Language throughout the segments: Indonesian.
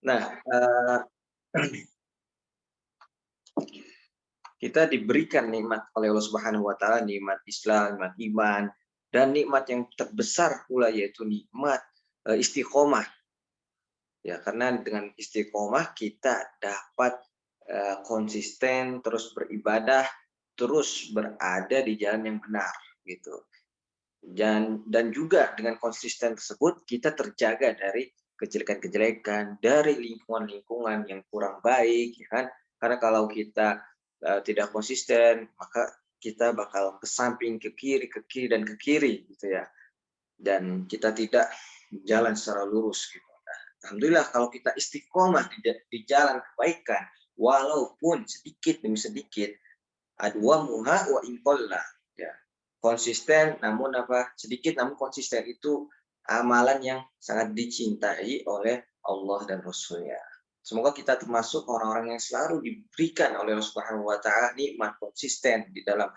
Nah, kita diberikan nikmat oleh Allah Subhanahu wa taala, nikmat Islam, nikmat iman, dan nikmat yang terbesar pula yaitu nikmat istiqomah. Ya, karena dengan istiqomah kita dapat konsisten terus beribadah, terus berada di jalan yang benar gitu. Dan juga dengan konsisten tersebut kita terjaga dari kejelekan-kejelekan, dari lingkungan-lingkungan yang kurang baik, ya kan? Karena kalau kita tidak konsisten, maka kita bakal ke samping, ke kiri dan ke kiri gitu ya. Dan kita tidak jalan secara lurus gitu. Nah, alhamdulillah kalau kita istiqomah di jalan kebaikan, walaupun sedikit demi sedikit, adwa muha wa inqalla, ya. Konsisten namun sedikit namun konsisten itu amalan yang sangat dicintai oleh Allah dan Rasulnya. Semoga kita termasuk orang-orang yang selalu diberikan oleh Allah Subhanahu wa taala nikmat konsisten di dalam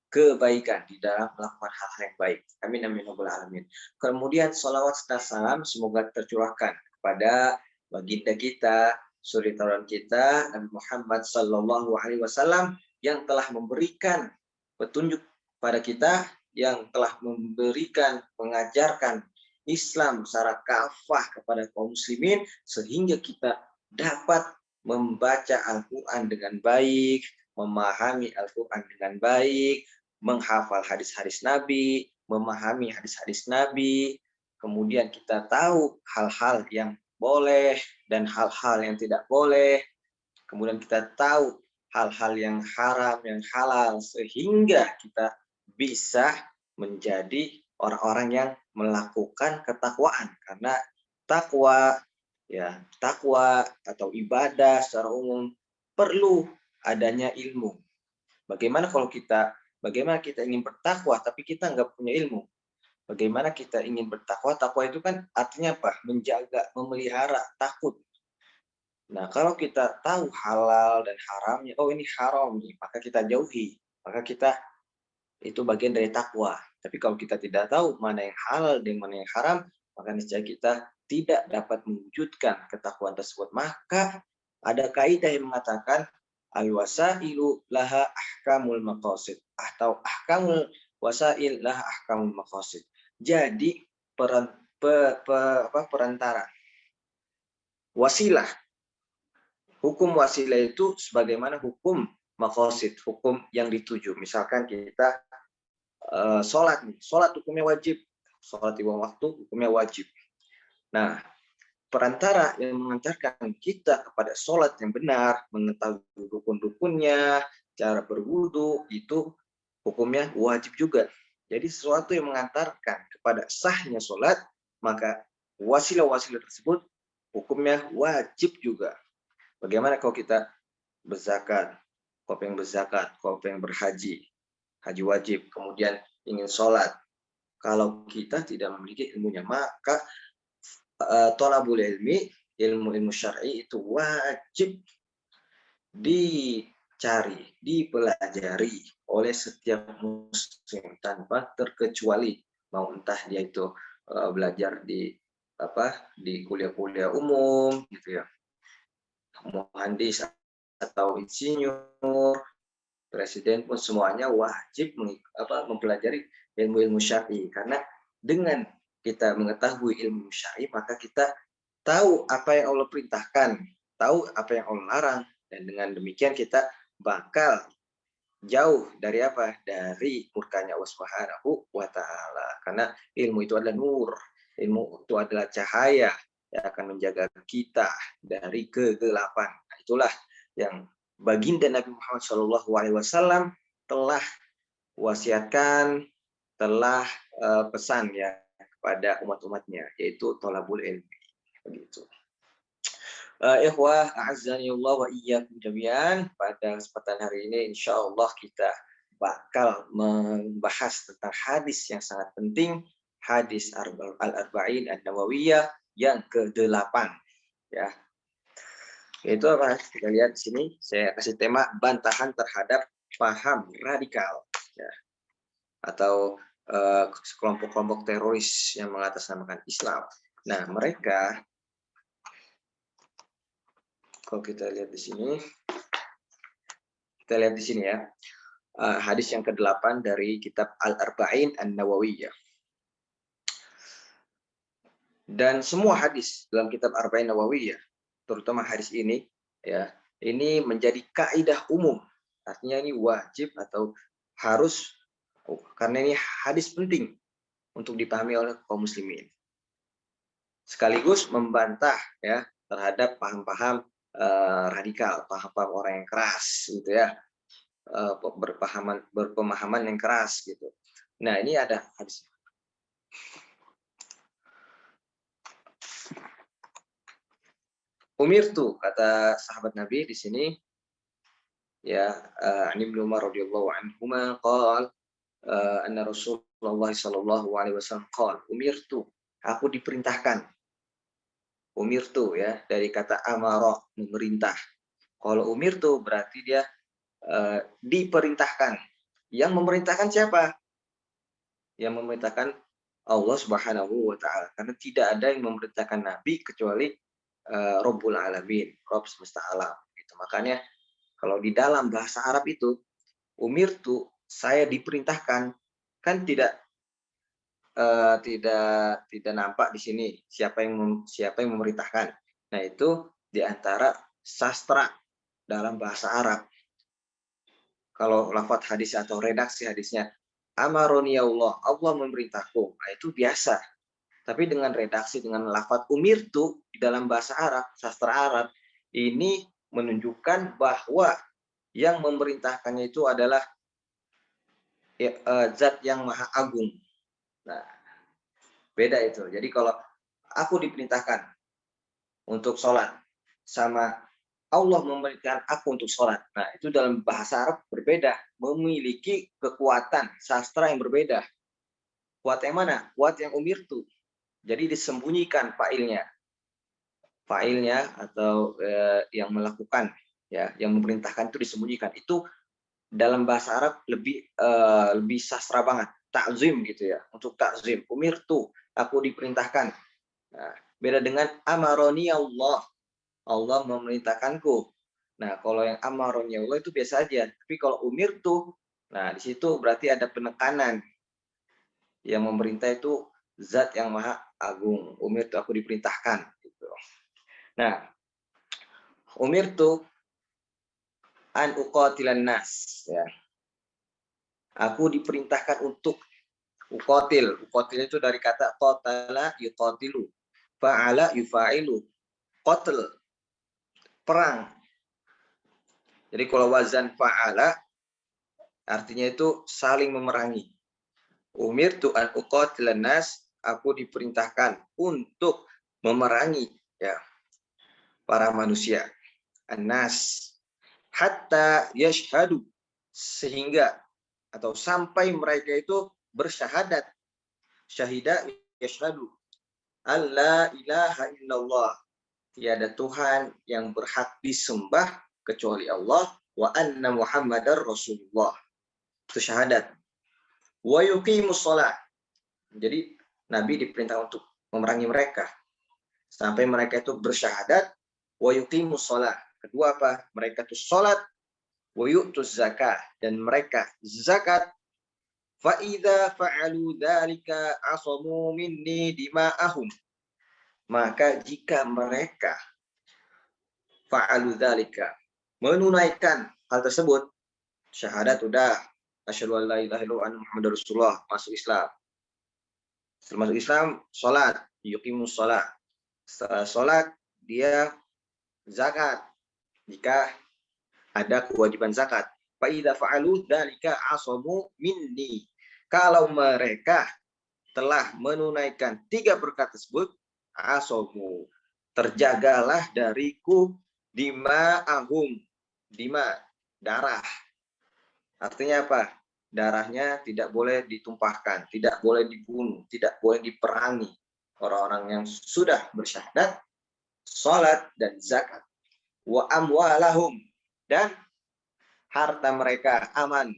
kebaikan, di dalam melakukan hal-hal yang baik. Amin amin ya rabbal alamin. Kemudian salawat serta salam semoga tercurahkan kepada baginda kita, suri tauran kita, Nabi Muhammad sallallahu alaihi wasallam yang telah memberikan petunjuk pada kita, yang telah memberikan, mengajarkan Islam secara kafah kepada kaum muslimin sehingga kita dapat membaca Al-Quran dengan baik, memahami Al-Quran dengan baik, menghafal hadis-hadis Nabi, memahami hadis-hadis Nabi, kemudian kita tahu hal-hal yang boleh dan hal-hal yang tidak boleh, kemudian kita tahu hal-hal yang haram, yang halal, sehingga kita bisa menjadi orang-orang yang melakukan ketakwaan. Karena takwa, ya takwa atau ibadah secara umum perlu adanya ilmu. Bagaimana kita ingin bertakwa tapi kita nggak punya ilmu? Bagaimana kita ingin bertakwa? Takwa itu kan artinya apa? Menjaga, memelihara, takut. Nah, kalau kita tahu halal dan haramnya, oh ini haram nih, maka kita jauhi. Maka kita itu bagian dari takwa. Tapi kalau kita tidak tahu mana yang halal dan mana yang haram, maka niscaya kita tidak dapat mewujudkan ketakwaan tersebut. Maka ada kaidah yang mengatakan al-wasailu laha ahkamul maqasid, atau ahkamul wasail laha ahkamul maqasid. Jadi perantara wasilah, hukum wasilah itu sebagaimana hukum maqasid, hukum yang dituju. Misalkan kita sholat nih, sholat hukumnya wajib, sholat di waktu hukumnya wajib. Nah, perantara yang mengantarkan kita kepada sholat yang benar, mengetahui rukun-rukunnya, cara berwudu, itu hukumnya wajib juga. Jadi sesuatu yang mengantarkan kepada sahnya sholat, maka wasilah-wasilah tersebut hukumnya wajib juga. Bagaimana kalau kita berzakat, kau pengen berzakat, kau pengen berhaji, haji wajib, kemudian ingin sholat. Kalau kita tidak memiliki ilmunya, maka thalabul ilmi, ilmu-ilmu syar'i itu wajib dicari, dipelajari oleh setiap muslim tanpa terkecuali. Mau entah dia itu belajar di kuliah-kuliah umum gitu ya, muhandis atau insinyur, presiden pun semuanya wajib mempelajari ilmu-ilmu syar'i. Karena dengan kita mengetahui ilmu syar'i, maka kita tahu apa yang Allah perintahkan, tahu apa yang Allah larang, dan dengan demikian kita bakal jauh dari apa? Dari murkanya Allah Subhanahu wa taala. Karena ilmu itu adalah nur, ilmu itu adalah cahaya yang akan menjaga kita dari kegelapan. Nah, itulah yang baginda Nabi Muhammad SAW telah wasiatkan, telah pesan ya kepada umat-umatnya, yaitu thalabul ilmi. Begitu. Ikhwah, a'azzani Allah wa iyyakum jami'an. Pada kesempatan hari ini insyaallah kita bakal membahas tentang hadis yang sangat penting, hadis Al-Arba'in An-Nawawiyah yang ke-8 ya. Itu apa? Kita lihat di sini saya kasih tema bantahan terhadap paham radikal ya, atau kelompok-kelompok teroris yang mengatasnamakan Islam. Nah, mereka Kalau kita lihat di sini, ya. Hadis yang ke-8 dari kitab Al-Arba'in An-Nawawiyah. Dan semua hadis dalam kitab Arba'in Nawawiyah, terutama hadis ini, ya, ini menjadi kaidah umum. Artinya ini wajib atau harus, karena ini hadis penting untuk dipahami oleh kaum muslimin. Sekaligus membantah ya terhadap paham-paham radikal, paham-paham orang yang keras gitu ya, berpemahaman yang keras gitu. Nah, ini ada hadis. Umirtu, kata sahabat Nabi di sini, ya, Ibnu Umar radhiyallahu anhuma qala anna Rasulullah sallallahu alaihi wasallam qala umirtu, aku diperintahkan. Umirtu ya dari kata amara, memerintah. Kalau umirtu berarti dia diperintahkan. Yang memerintahkan siapa? Yang memerintahkan Allah Subhanahu wa taala. Karena tidak ada yang memerintahkan nabi kecuali Rabbul Alamin, Rabb semesta alam gitu. Makanya kalau di dalam bahasa Arab itu umirtu, saya diperintahkan, kan tidak nampak di sini siapa yang memerintahkan. Nah, itu di antara sastra dalam bahasa Arab. Kalau lafaz hadis atau redaksi hadisnya amaroni Allah, Allah memerintahku, nah, itu biasa. Tapi dengan redaksi dengan lafaz umirtu di dalam bahasa Arab, sastra Arab, ini menunjukkan bahwa yang memerintahkannya itu adalah zat yang maha agung. Nah, beda itu. Jadi kalau aku diperintahkan untuk sholat, sama Allah memerintahkan aku untuk sholat. Nah, itu dalam bahasa Arab berbeda, memiliki kekuatan sastra yang berbeda. Kuat yang mana? Kuat yang umirtu. Jadi disembunyikan fa'ilnya atau yang melakukan, ya, yang memerintahkan itu disembunyikan. Itu dalam bahasa Arab lebih sastra banget, takzim gitu ya. Untuk takzim, umirtu, aku diperintahkan. Nah, beda dengan amaroni Allah, Allah memerintahkanku. Nah, kalau yang amaroni Allah itu biasa aja. Tapi kalau umirtu, nah di situ berarti ada penekanan. Yang memerintah itu zat yang maha agung. Umirtu, aku diperintahkan gitu. Nah, umirtu an uqatilan nas, ya. Aku diperintahkan untuk uqatil. Uqatil itu dari kata qatala yuqatilu, fa'ala yufa'ilu, qatl, perang. Jadi kalau wazan fa'ala artinya itu saling memerangi. Umirtu an uqatilan nas, aku diperintahkan untuk memerangi, ya, para manusia. An-nas hatta yashhadu, sehingga atau sampai mereka itu bersyahadat. Syahida yashhadu alla ilaha illallah, tiada Tuhan yang berhak disembah kecuali Allah, wa anna Muhammadar Rasulullah, itu syahadat. Wa yuqimus shalah, jadi Nabi diperintah untuk memerangi mereka sampai mereka itu bersyahadat. Wa yuqimus shalah, kedua apa? Mereka itu sholat. Wa yu'tuz zakah, dan mereka zakat. Fa idza fa'alu dzalika asamu minni dima'ahum, maka jika mereka fa'alu dzalika, menunaikan hal tersebut, syahadat udah, asyhadu an la ilaha illallah anna muhammadar rasulullah, masuk Islam. Setelah masuk Islam, salat, yuqimus shalah. Setelah salat, dia zakat jika ada kewajiban zakat. Fa idza fa'alu dzalika asamu minni, kalau mereka telah menunaikan 3 perkara tersebut, asamu, terjagalah dariku dima'ahum, dima, darah. Artinya apa? Darahnya tidak boleh ditumpahkan, tidak boleh dibunuh, tidak boleh diperangi. Orang-orang yang sudah bersyahadat, salat dan zakat. Wa amwalahum, dan harta mereka aman.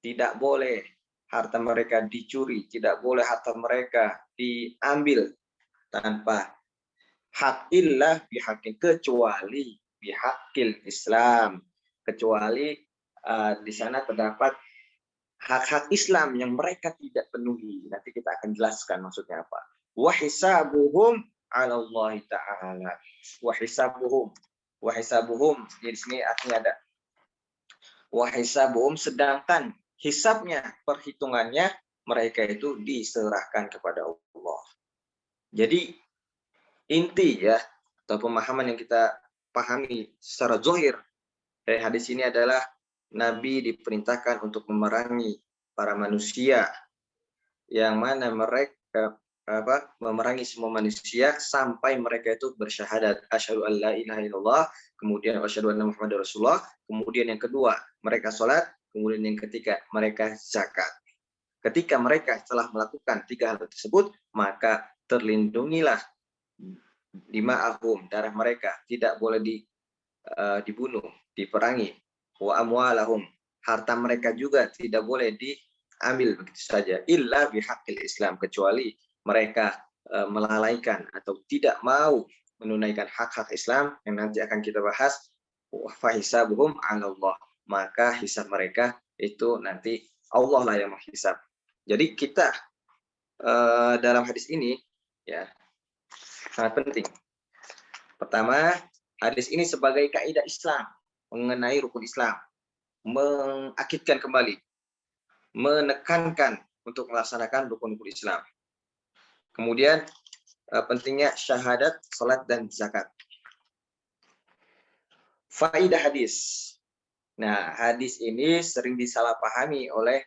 Tidak boleh harta mereka dicuri, tidak boleh harta mereka diambil tanpa hak, illah bihaqqin, kecuali bihaqqil Islam, kecuali di sana terdapat hak-hak Islam yang mereka tidak penuhi. Nanti kita akan jelaskan maksudnya apa. Wa hisabuhum 'ala Allah Ta'ala. Wa hisabuhum di sini artinya ada wa hisabuhum, sedangkan hisabnya, perhitungannya mereka itu diserahkan kepada Allah. Jadi inti ya atau pemahaman yang kita pahami secara zahir dari hadis ini adalah Nabi diperintahkan untuk memerangi para manusia, yang mana mereka memerangi semua manusia sampai mereka itu bersyahadat asyhadu an la ilaha illallah, kemudian asyhadu anna muhammadar rasulullah, kemudian yang kedua mereka salat, kemudian yang ketiga mereka zakat. Ketika mereka telah melakukan tiga hal tersebut, maka terlindungilah dima'ahum, darah mereka tidak boleh dibunuh, diperangi, wa amwalahum, harta mereka juga tidak boleh diambil begitu saja, illa bihaqqil Islam, kecuali mereka melalaikan atau tidak mau menunaikan hak-hak Islam yang nanti akan kita bahas. Fa hisabuhum 'ala Allah, maka hisab mereka itu nanti Allah lah yang menghisab. Jadi kita dalam hadis ini ya sangat penting. Pertama, hadis ini sebagai kaidah Islam mengenai rukun Islam, mengakidkan kembali, menekankan untuk melaksanakan rukun-rukun Islam. Kemudian pentingnya syahadat, salat dan zakat. Faidah hadis. Nah, hadis ini sering disalahpahami oleh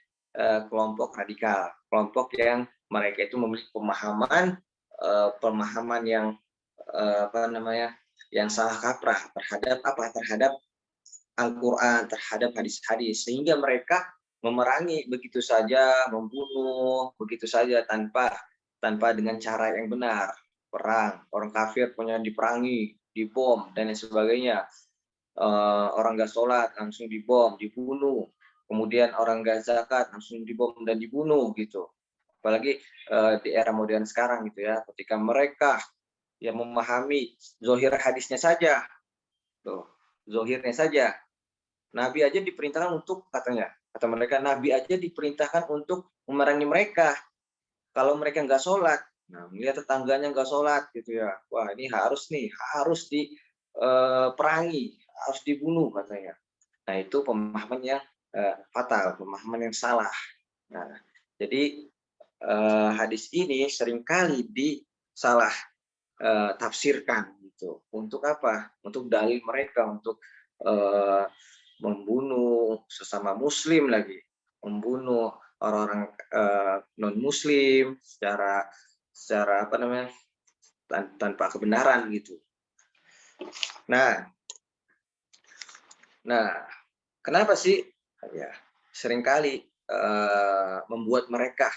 kelompok radikal, kelompok yang mereka itu memiliki pemahaman yang yang salah kaprah terhadap Al-Quran, terhadap hadis-hadis, sehingga mereka memerangi begitu saja, membunuh begitu saja tanpa dengan cara yang benar. Perang, orang kafir punya diperangi, dibom dan lain sebagainya. Orang nggak sholat langsung dibom, dibunuh. Kemudian orang nggak zakat langsung dibom dan dibunuh gitu. Apalagi di era modern sekarang gitu ya, ketika mereka yang memahami zohir hadisnya saja, zohirnya saja, Nabi aja diperintahkan untuk, kata mereka, Nabi aja diperintahkan untuk memerangi mereka kalau mereka nggak sholat. Nah, melihat tetangganya nggak sholat gitu ya, wah ini harus diperangi, harus dibunuh katanya. Nah, itu pemahaman yang fatal, pemahaman yang salah. Nah, jadi hadis ini seringkali disalah tafsirkan gitu. Untuk apa? Untuk dalil mereka untuk membunuh sesama muslim lagi, membunuh orang-orang non muslim secara tanpa kebenaran gitu. Nah, kenapa sih ya seringkali membuat mereka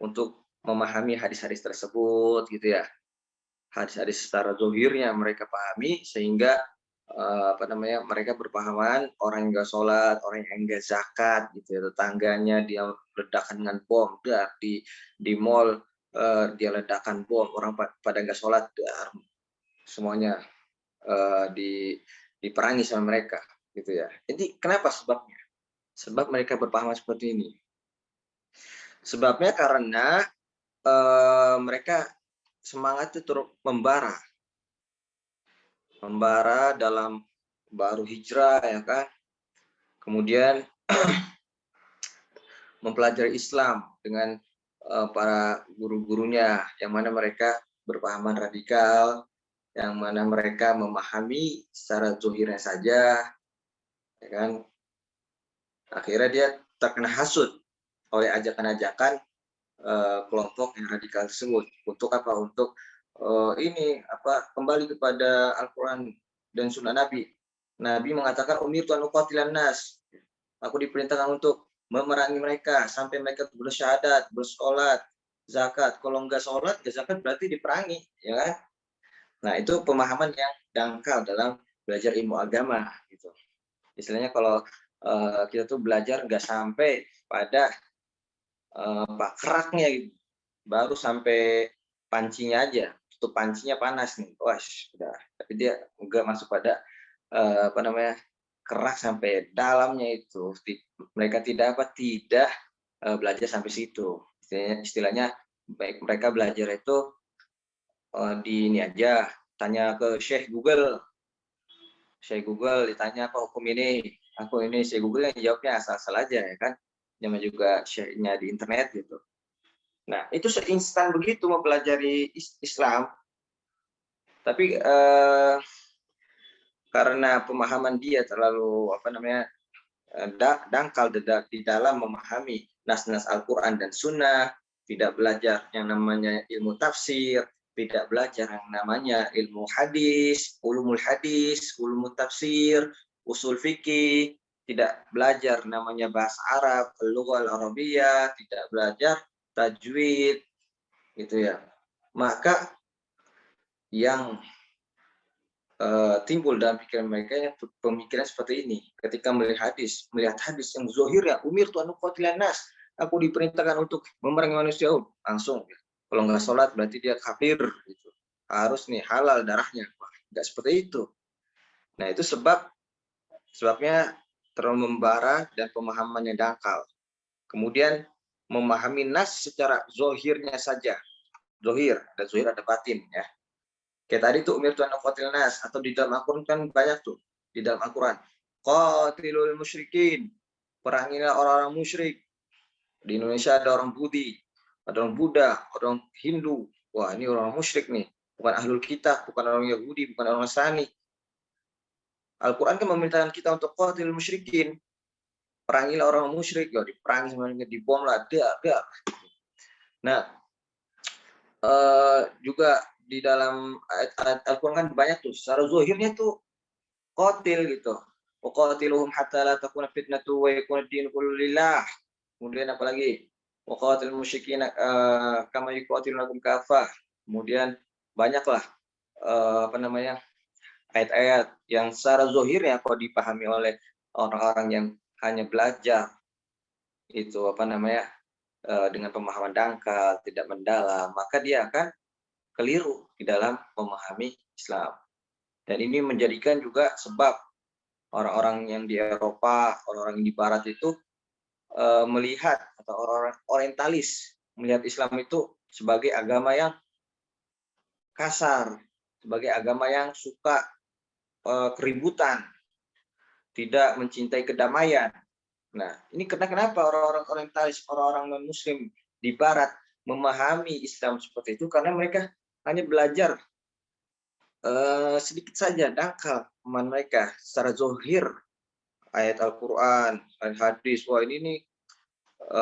untuk memahami hadis-hadis tersebut gitu ya, hadis-hadis secara zohirnya mereka pahami, sehingga mereka berpahaman orang yang nggak sholat, orang yang nggak zakat gitu ya, tetangganya dia ledakan dengan bom, di mall dia ledakan bom, orang pada nggak sholat, semuanya diperangi sama mereka gitu ya. Jadi kenapa sebabnya? Sebab mereka berpaham seperti ini. Sebabnya karena mereka semangat itu terus membara dalam baru hijrah ya kan. Kemudian mempelajari Islam dengan para guru-gurunya, yang mana mereka berpahaman radikal, yang mana mereka memahami secara zahirnya saja, ya kan. Akhirnya dia terkena hasud oleh ajakan-ajakan kelompok yang radikal tersebut. Untuk apa? Untuk kembali kepada Al-Quran dan Sunnah Nabi. Nabi mengatakan umirtu an uqatilan nas. Aku diperintahkan untuk memerangi mereka sampai mereka bersyahadat, bersolat, zakat. Kalau nggak sholat, zakat berarti diperangi, ya kan? Nah, itu pemahaman yang dangkal dalam belajar ilmu agama gitu. Istilahnya kalau kita tuh belajar nggak sampai pada keraknya gitu. Baru sampai pancinya aja, tutup pancinya panas nih, wah udah. Tapi dia nggak masuk pada apa namanya, keras sampai dalamnya itu. Mereka tidak belajar sampai situ. Istilahnya baik mereka belajar itu di ini aja, tanya ke Syekh Google. Syekh Google ditanya apa hukum ini, aku ini Syekh Google yang jawabnya asal-asal aja ya kan. Namanya juga Syekhnya di internet gitu. Nah, itu seinstan begitu mempelajari Islam. Tapi karena pemahaman dia terlalu apa namanya dangkal di dalam memahami nas-nas Al-Quran dan Sunnah, tidak belajar yang namanya ilmu tafsir, tidak belajar yang namanya ilmu hadis, ulumul tafsir, usul fikih, tidak belajar namanya bahasa Arab, lughah al-Arabiyah, tidak belajar tajwid, gitu ya. Maka yang timbul dalam pikiran mereka pemikiran seperti ini. Ketika melihat hadis yang zohirnya, umir tuan uqatilan nas, aku diperintahkan untuk memerangi manusia, langsung. Kalau nggak sholat berarti dia kafir. Gitu. Harus nih halal darahnya. Nggak seperti itu. Nah itu sebabnya terlalu membara dan pemahamannya dangkal. Kemudian memahami nas secara zohirnya saja. Zohir, dan zohir ada batin ya. Kayak tadi tuh umir tuan qatil nas, atau di dalam Al-Quran kan banyak tuh di dalam Al-Quran. Qatilul musyrikin, perangilah orang-orang musyrik. Di Indonesia ada orang Budi, ada orang Buddha, orang Hindu. Wah ini orang musyrik nih, bukan ahlul kitab, bukan orang Yahudi, bukan orang Nasrani. Al-Quran kan memerintahkan kita untuk qatilul musyrikin, perangilah orang musyrik. Ya diperangi semuanya, dibom lah, dia. Nah juga di dalam ayat Al-Quran kan banyak tuh, secara zohirnya tuh qatil gitu. Waqatiluhum hatta la takuna fitnatu wa yakuna ad-din kullu lillah. Kemudian apalagi? Waqatil musyrikin kama yuqatilunakum kafah. Kemudian banyaklah apa namanya? Ayat-ayat yang secara zohirnya kalau dipahami oleh orang-orang yang hanya belajar itu apa namanya? Dengan pemahaman dangkal, tidak mendalam, maka dia akan keliru di dalam memahami Islam. Dan ini menjadikan juga sebab orang-orang yang di Eropa, orang-orang yang di Barat itu melihat, atau orang-orang orientalis melihat Islam itu sebagai agama yang kasar, sebagai agama yang suka keributan, tidak mencintai kedamaian. Nah, ini kenapa orang-orang orientalis, orang-orang non-muslim di Barat memahami Islam seperti itu, karena mereka hanya belajar sedikit saja dangkal pemahaman mereka secara zohir ayat Al-Quran, ayat hadis. Wah ini nih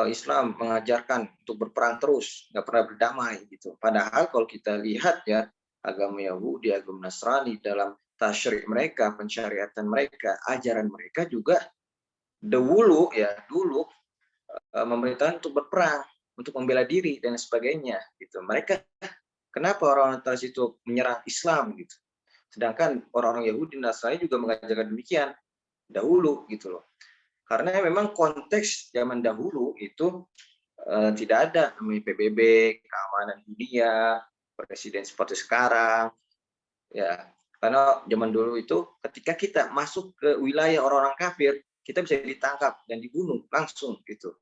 Islam mengajarkan untuk berperang terus, nggak pernah berdamai gitu. Padahal kalau kita lihat ya agama Yahudi, agama Nasrani dalam tasyrik mereka, pensyariatan mereka, ajaran mereka juga dulu memerintahkan untuk berperang, untuk membela diri dan sebagainya gitu. Mereka kenapa orang-orang itu menyerang Islam gitu? Sedangkan orang-orang Yahudi dan Nasrani juga mengajarkan demikian dahulu gitu loh. Karena memang konteks zaman dahulu itu tidak ada namanya PBB, keamanan dunia, presiden seperti sekarang. Ya, karena zaman dulu itu ketika kita masuk ke wilayah orang-orang kafir, kita bisa ditangkap dan dibunuh langsung gitu.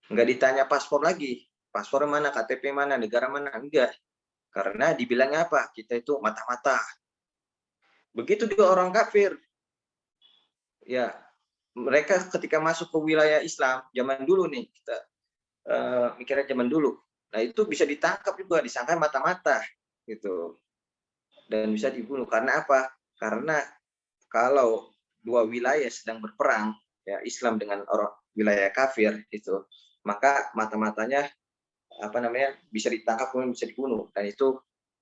Nggak ditanya paspor lagi, paspor mana, KTP mana, negara mana, enggak. Karena dibilangnya apa? Kita itu mata-mata. Begitu juga orang kafir. Ya, mereka ketika masuk ke wilayah Islam, zaman dulu nih, kita mikirnya zaman dulu. Nah, itu bisa ditangkap juga, disangka mata-mata gitu. Dan bisa dibunuh. Karena apa? Karena kalau dua wilayah sedang berperang, ya Islam dengan orang wilayah kafir itu, maka mata-matanya apa namanya bisa ditangkap kemudian bisa dibunuh.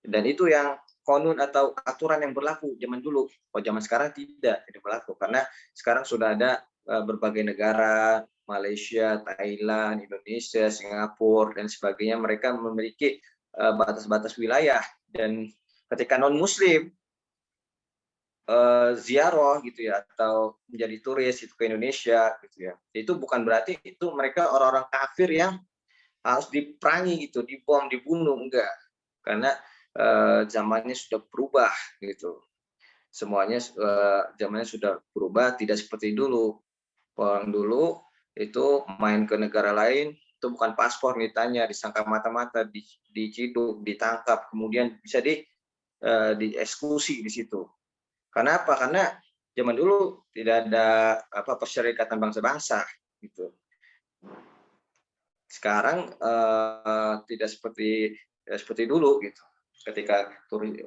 Dan itu yang konun atau aturan yang berlaku zaman dulu. Kalau zaman sekarang tidak berlaku karena sekarang sudah ada berbagai negara, Malaysia, Thailand, Indonesia, Singapura dan sebagainya, mereka memiliki batas-batas wilayah. Dan ketika non muslim ziarah gitu ya, atau menjadi turis itu ke Indonesia gitu ya, itu bukan berarti itu mereka orang-orang kafir yang harus diperangi gitu, dibom, dibunuh, enggak. Karena zamannya sudah berubah gitu. Semuanya zamannya sudah berubah, tidak seperti dulu. Orang dulu itu main ke negara lain, itu bukan paspor ditanya, disangka mata-mata, diciduk, ditangkap, kemudian bisa dieksekusi di situ. Karena apa? Karena zaman dulu tidak ada perserikatan bangsa-bangsa gitu. Sekarang tidak seperti dulu gitu. Ketika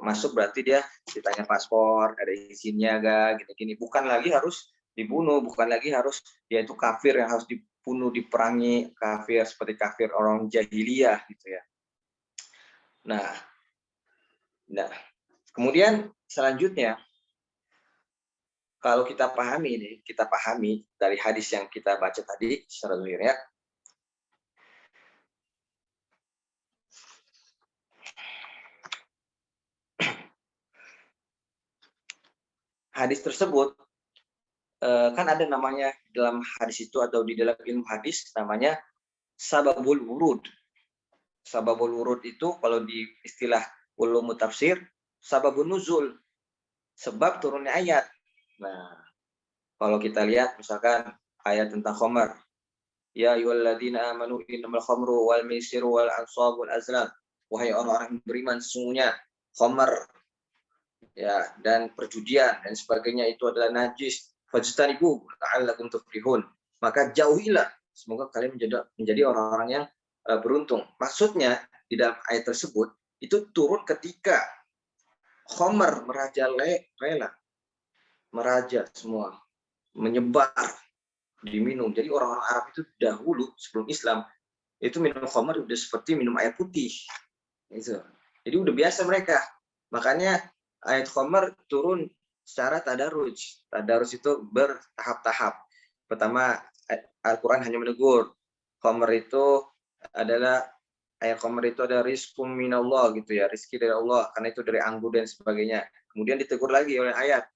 masuk berarti dia ditanya paspor, ada izinnya gak, gini-gini. Bukan lagi harus dibunuh, bukan lagi harus dia itu kafir yang harus dibunuh, diperangi, kafir seperti kafir orang jahiliyah gitu ya. Nah, kemudian selanjutnya kalau kita pahami dari hadis yang kita baca tadi secara zahir ya. Hadis tersebut kan ada namanya dalam hadis itu atau di dalam ilmu hadis namanya sababul wurud. Sababul wurud itu kalau di istilah ulumut tafsir sababun nuzul, sebab turunnya ayat. Nah, kalau kita lihat misalkan ayat tentang khamar, ya ayyuhalladzina amanu innamal khamru wal maisiru wal ansab wal azlam, wahai orang-orang yang beriman, sesungguhnya khamar ya dan perjudian dan sebagainya itu adalah najis, fajtanibu la'allakum tuflihun, maka jauhilah semoga kalian menjadi orang-orang yang beruntung. Maksudnya di dalam ayat tersebut itu turun ketika khamar merajalela, meraja semua, menyebar, diminum. Jadi orang-orang Arab itu dahulu sebelum Islam itu minum khamar udah seperti minum air putih. Gitu. Jadi udah biasa mereka. Makanya ayat khamar turun secara tadarruj. Tadarruj itu bertahap-tahap. Pertama, Al-Quran hanya menegur. Khamar itu adalah ayat khamar itu ada rizqum minallah gitu ya, rizki dari Allah, karena itu dari anggur dan sebagainya. Kemudian ditegur lagi oleh ayat,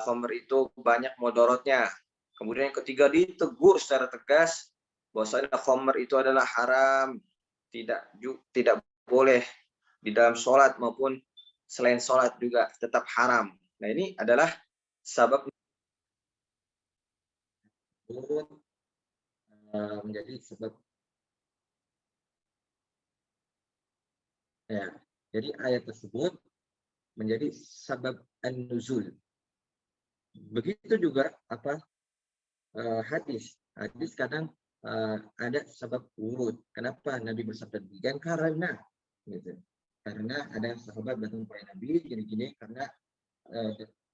khamar itu banyak mudorotnya. Kemudian yang ketiga ditegur secara tegas bahwasanya khamar itu adalah haram, tidak boleh di dalam sholat maupun selain sholat juga tetap haram. Nah ini adalah sabab menjadi sebab ya. Jadi ayat tersebut menjadi sabab an-nuzul. Begitu juga hadis. Hadis kadang ada sebab urut. Kenapa Nabi bersabda demikian? Karena gitu. Karena ada sahabat datang kepada Nabi gini-gini karena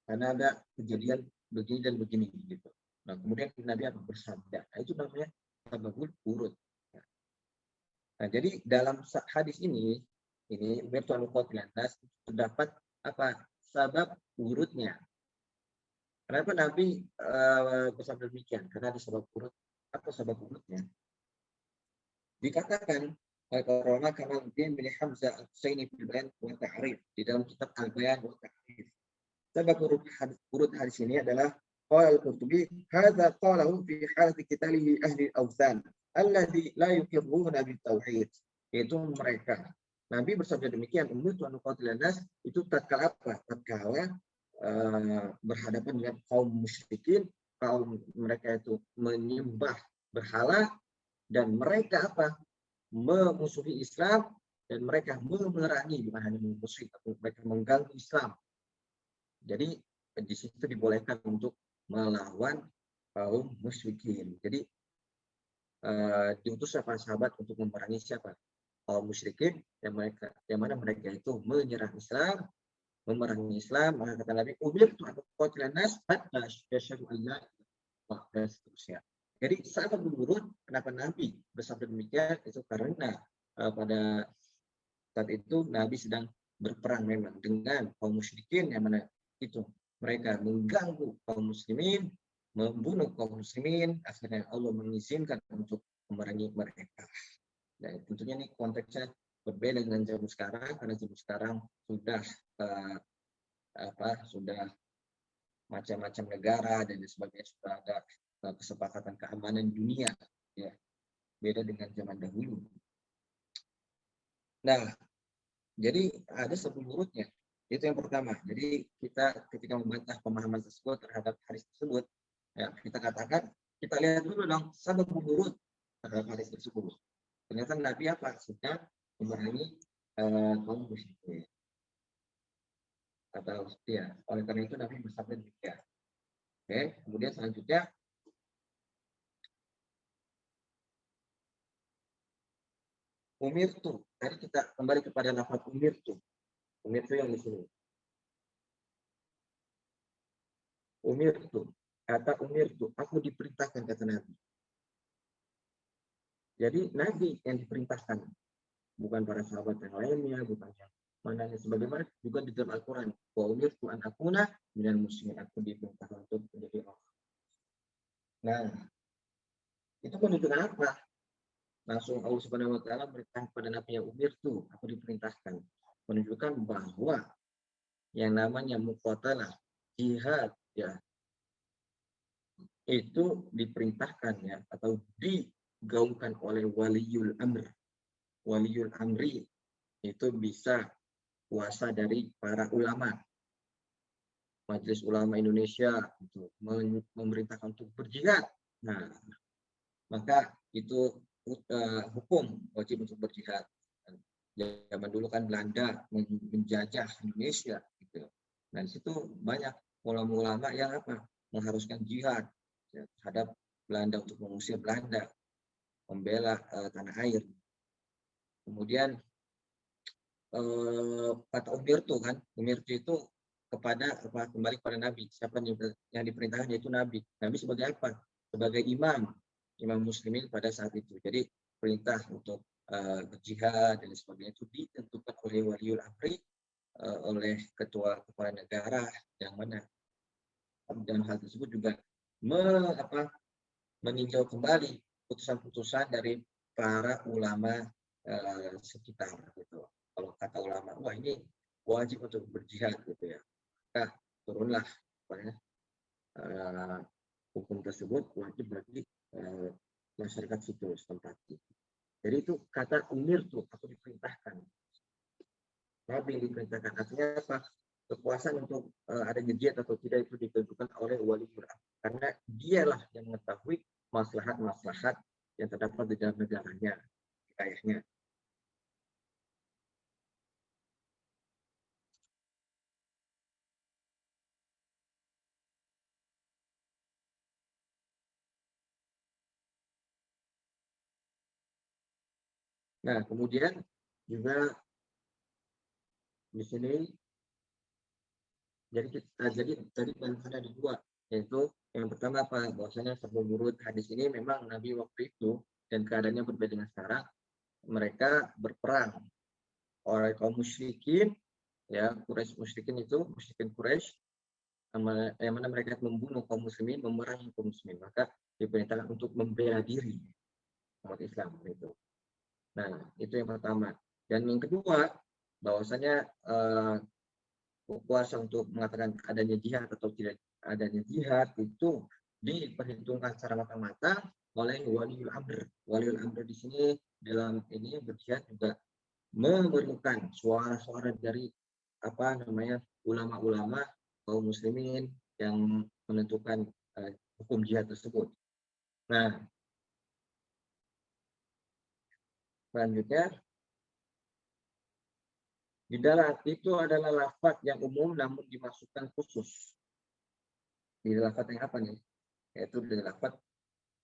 ada kejadian begini dan begini gitu. Nah, kemudian Nabi akan bersabda. Nah, itu namanya sababul urut. Nah, jadi dalam hadis ini virtual qatilanas terdapat sabab urutnya. Kenapa Nabi bersabda demikian? Karena ada sebab urut. Apa sebab urutnya? Dikatakan oleh para ulama karena dia bin Hamzah al-Husaini fil bayan wa ta'rif di dalam kitab al-bayan wa ta'rif. Sebab urut hadis ini adalah qala al-Qurtubi hadza qalahu fi halati qitalihi ahli al-awthan alladhi la yuqirruna bit tauhid, yaitu mereka. Nabi bersabda demikian, umirtu an uqatila nas, itu tatkala apa? Tatkala berhadapan dengan kaum musyrikin, kaum mereka itu menyembah berhala dan mereka memusuhi Islam dan mereka memerangi, bukan hanya memusuhi tapi mereka mengganggu Islam. Jadi di situ dibolehkan untuk melawan kaum musyrikin. Jadi diutus para sahabat untuk memerangi siapa? Kaum musyrikin yang mana mereka itu menyerang Islam, memerangi Islam. Maka kata Nabi, umirtu an uqatila nas hatta yashhadu an la ilaha dan seterusnya. Jadi saat berurut, kenapa Nabi bersabda demikian? Itu karena pada saat itu Nabi sedang berperang memang dengan kaum musyrikin yang mana itu mereka mengganggu kaum muslimin, membunuh kaum muslimin, akhirnya Allah mengizinkan untuk memerangi mereka. Nah, tentunya ini konteksnya berbeda dengan zaman sekarang karena zaman sekarang sudah sudah macam-macam negara dan sebagainya, sudah ada kesepakatan keamanan dunia ya, beda dengan zaman dahulu. Nah, jadi ada sebab urutnya. Itu yang pertama. Jadi kita ketika membantah pemahaman tersebut terhadap hadis tersebut, ya kita katakan, kita lihat dulu dong sabab nurut terhadap hadis tersebut. Ternyata Nabi apa? Sudah memerangi kaum musyrikin. Atau ya, oleh karena itu Nabi bersabda demikian. Oke, kemudian selanjutnya umirtu. Tadi kita kembali kepada lafaz umirtu. Umirtu yang di sini. Umirtu. Kata umirtu, aku diperintahkan kata Nabi. Jadi Nabi yang diperintahkan, bukan para sahabat yang lainnya, bukan yang mananya, sebagaimana juga di dalam Al-Quran. Wa umirtu an akuna minal muslimin, aku diperintahkan untuk menjadi orang. Nah, itu menunjukkan apa? Langsung Allah Subhanahu wa taala beritahu kepada Nabi yang umirtu, aku diperintahkan. Menunjukkan bahwa yang namanya muqatalah, jihad, ya, itu diperintahkan ya, atau digaungkan oleh waliul amr. Waliul amri itu bisa kuasa dari para ulama. Majelis Ulama Indonesia itu memerintahkan untuk berjihad. Nah, maka itu hukum wajib untuk berjihad. Zaman dulu kan Belanda menjajah Indonesia gitu. Nah, di situ banyak ulama-ulama yang apa? Mengharuskan jihad ya, terhadap Belanda untuk mengusir Belanda, membela tanah air. Kemudian kata umirtu kan, umirtu itu kepada apa, kembali kepada Nabi. Siapa yang diperintahkan yaitu Nabi. Nabi sebagai apa? Sebagai imam muslimin pada saat itu. Jadi perintah untuk berjihad dan sebagainya itu ditentukan oleh waliul amri, oleh ketua kepala negara yang mana dan hal tersebut juga meninjau kembali putusan-putusan dari para ulama sekitar gitu. Kalau kata ulama, wah ini wajib untuk berjihad gitu ya. Nah, turunlah hukum tersebut wajib bagi masyarakat situ setempat. Jadi itu kata umir tuh, aku diperintahkan. Nabi diperintahkan. Artinya apa? Kekuasaan untuk adanya jihad atau tidak itu ditentukan oleh wali amr. Karena dialah yang mengetahui maslahat-maslahat yang terdapat di dalam negaranya, wilayahnya. Nah, kemudian juga di sini jadi tadi ada dua, yaitu yang pertama apa? Bahwasanya menurut hadis ini memang Nabi waktu itu dan keadaannya berbeda dengan sekarang, mereka berperang oleh kaum musyrikin, ya Quraisy musyrikin itu musyrikin Quraisy, yang mana mereka membunuh kaum muslimin, memerangi kaum muslimin, maka diperintahkan untuk membela diri umat Islam itu. Nah, itu yang pertama. Dan yang kedua, bahwasanya kuasa untuk mengatakan adanya jihad atau tidak adanya jihad itu diperhitungkan secara matang-matang oleh waliul amr. Waliul amr di sini dalam ini berjihad juga memerlukan suara-suara dari ulama-ulama kaum muslimin yang menentukan hukum jihad tersebut. Nah, selanjutnya di dalam itu adalah lafaz yang umum namun dimasukkan khusus. Di lafaz yang apa nih? Yaitu di lafaz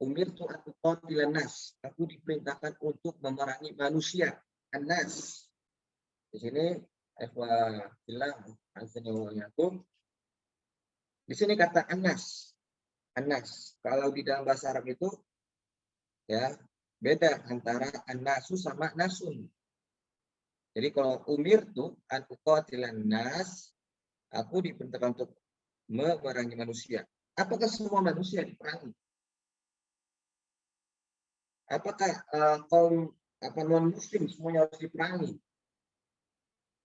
umirtu an uqatilan nas. Aku diperintahkan untuk memerangi manusia. An-nas. Di sini di sini kata an-nas. An-nas. Kalau di dalam bahasa Arab itu ya beda antara an-nasu sama nasun. Jadi kalau umirtu an uqatilan nas, aku diperintahkan untuk memerangi manusia. Apakah semua manusia diperangi? Apakah kaum non muslim semuanya harus diperangi?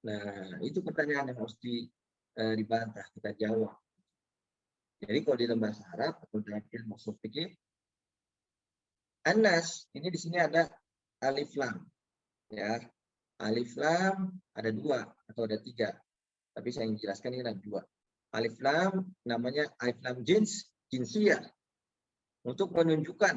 Nah, itu pertanyaan yang harus dibantah, kita jawab. Jadi kalau di dalam bahasa Arab atau dalam ilmu fikih, Anas ini di sini ada alif lam, ya. Alif lam ada dua atau ada tiga. Tapi saya ingin jelaskan ini ada dua. Alif lam namanya alif lam jinsiyah, untuk menunjukkan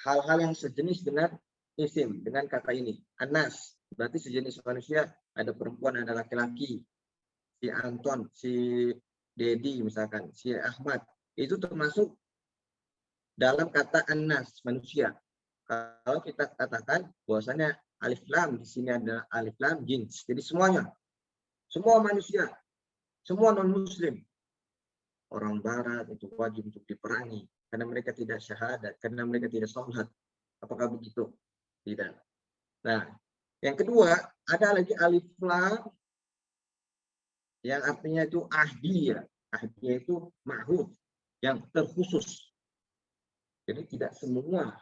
hal-hal yang sejenis dengan isim, dengan kata ini. Anas, berarti sejenis manusia, ada perempuan, ada laki-laki. Si Anton, si Dedi misalkan, si Ahmad. Itu termasuk dalam kata anas, manusia. Kalau kita katakan bahwasanya alif lam di sini adalah alif lam jins. Jadi semuanya, semua manusia, semua non-muslim, orang barat itu wajib untuk diperangi karena mereka tidak syahadat, karena mereka tidak sholat. Apakah begitu? Tidak. Nah, yang kedua, ada lagi alif lam yang artinya itu ahdiyah. Ahdiyah itu ma'hud, yang terkhusus. Jadi tidak semua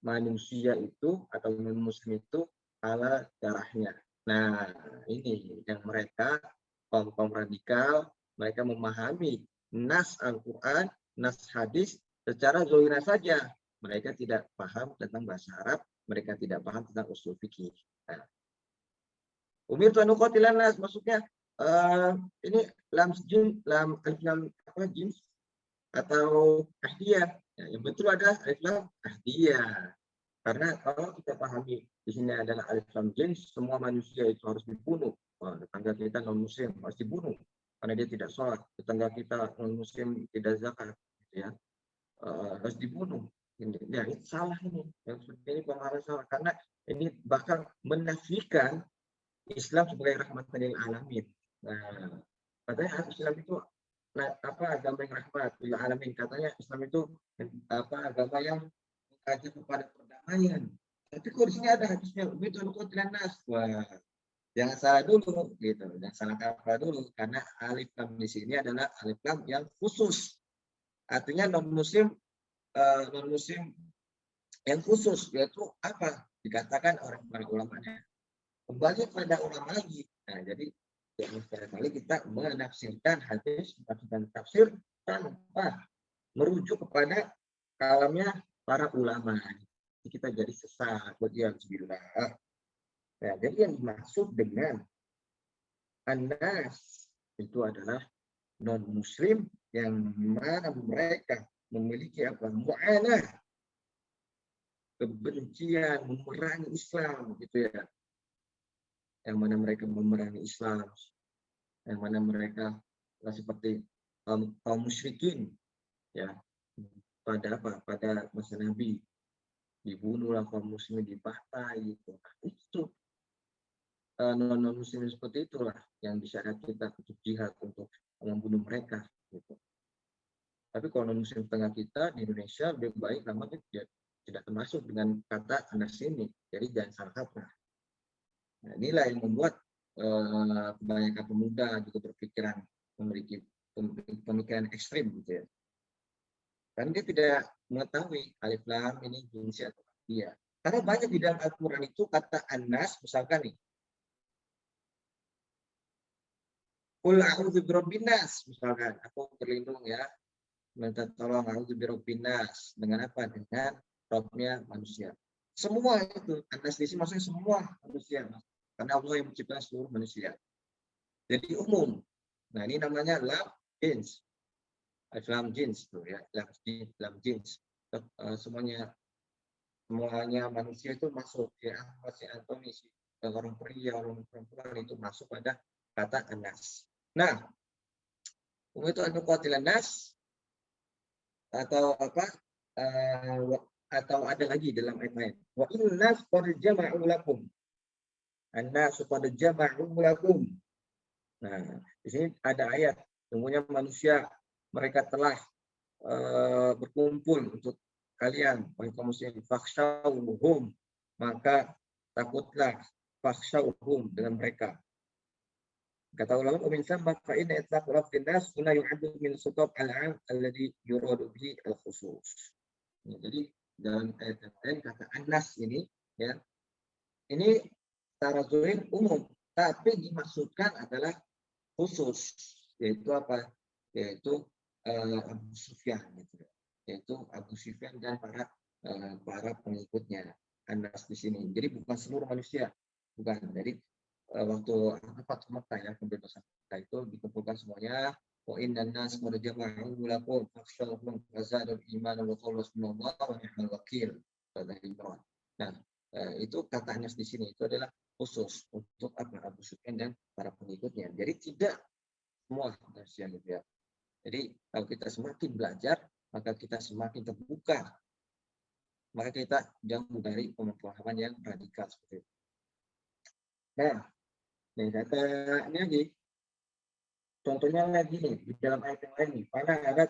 manusia itu atau non-muslim itu ala darahnya. Nah, ini yang mereka, kaum radikal, mereka memahami nas Al-Quran, nas hadis secara zahir saja. Mereka tidak paham tentang bahasa Arab, mereka tidak paham tentang usul fikih. Nah, umirtu an uqatilan nas, maksudnya ini lam alif lam apa jins atau ahdiyah. Ya, yang betul adalah alif lam ahdiyah. Karena kalau kita pahami di sini adalah alif lam jins, semua manusia itu harus dibunuh. Tetangga kita non muslim harus dibunuh karena dia tidak sholat. Tetangga kita non muslim tidak zakat, ya harus dibunuh. Ya, itu salah ini. Yang ini pemahaman salah karena ini bakal menafikan Islam sebagai rahmatan lil alamin. Nah, katanya Islam itu agama yang rahmat lil alamin. Katanya Islam itu agama yang mengajak kepada perdamaian. Tapi kok di sini ada hadisnya betul nas. Wah, jangan salah dulu gitu. Jangan salah kaprah dulu karena alif lam di sini adalah alif lam yang khusus. Artinya non muslim yang khusus, yaitu apa? Dikatakan orang para ulamanya. Kembali pada ulama lagi. Nah, jadi sekali kita menafsirkan hadis, menafsirkan tafsir tanpa merujuk kepada kalamnya para ulama. Kita jadi sesat. Bismillah. Nah, jadi yang dimaksud dengan anas itu adalah non muslim yang mana mereka memiliki mu'anah, kebencian, memerangi Islam gitu ya. Yang mana mereka memerangi Islam, yang mana mereka seperti kaum musyrikin ya, pada masa Nabi, dibunuhlah kaum muslimin, dibantai gitu. Itu non muslim seperti itulah yang disyarat kita untuk jihad, untuk membunuh mereka gitu. Tapi kalau non muslim tengah kita di Indonesia lebih baik namanya ya, tidak termasuk dengan kata anas ini. Jadi jangan salah kaprah. Nah, inilah yang membuat kebanyakan pemuda juga berpikiran memiliki pemikiran ekstrim gitu ya. Karena dia tidak mengetahui alif lam ini jinsi atau dia. Karena banyak di dalam Al-Quran itu kata anas, misalkan nih, qul a'udzu birabbin nas, misalkan aku berlindung ya, minta tolong a'udzu birabbin nas, dengan apa? Dengan Rabbnya manusia. Semua itu anas di sini maksudnya semua manusia. Karena Allah yang menciptakan seluruh manusia. Jadi umum. Nah, ini namanya lam jins. Lam jins itu ya, lam jins. Semuanya manusia itu masuk ya, si Antoni, orang pria, orang perempuan itu masuk pada kata anas. Nah, itu an-nuqatilan nas atau apa? Atau ada lagi dalam ayat lain. Wa inna qad jama'u lakum. Anna qad jama'u lakum. Nah, di sini ada ayat, sungguhnya manusia mereka telah berkumpul untuk kalian, wahai kaum muslimin, fakhshawhum, maka takutlah, fakhshawhum, dengan mereka. Kata ulama, min sabab fa inna itlaq lafdhin nas la yu'addu min sutab al-'am alladhi yuradu bihi al-khusus. Jadi dalam ayat lain kata anas ini ya, ini secara zahir umum, tapi dimaksudkan adalah khusus, yaitu apa? Yaitu Abu Sufyan gitu. Yaitu Abu Sufyan dan para pengikutnya. Anas di sini. Jadi bukan seluruh manusia, bukan. Jadi waktu Fathu Makkah ya, pembebasan Makkah itu dikumpulkan semuanya. Wa inna nas qad jama'u lakum fakhshawhum fazadul iman wa qalu hasbunallahu wa ni'mal wakil. Kata Imran. Nah, itu kata Anas di sini itu adalah khusus untuk Abu Sufyan dan para pengikutnya. Jadi tidak semua manusia gitu ya. Jadi kalau kita semakin belajar, maka kita semakin terbuka, maka kita jauh dari pemahaman yang radikal seperti itu. Nah, nih kata ini lagi, contohnya lagi nih di dalam ayat yang lain nih. Pada ada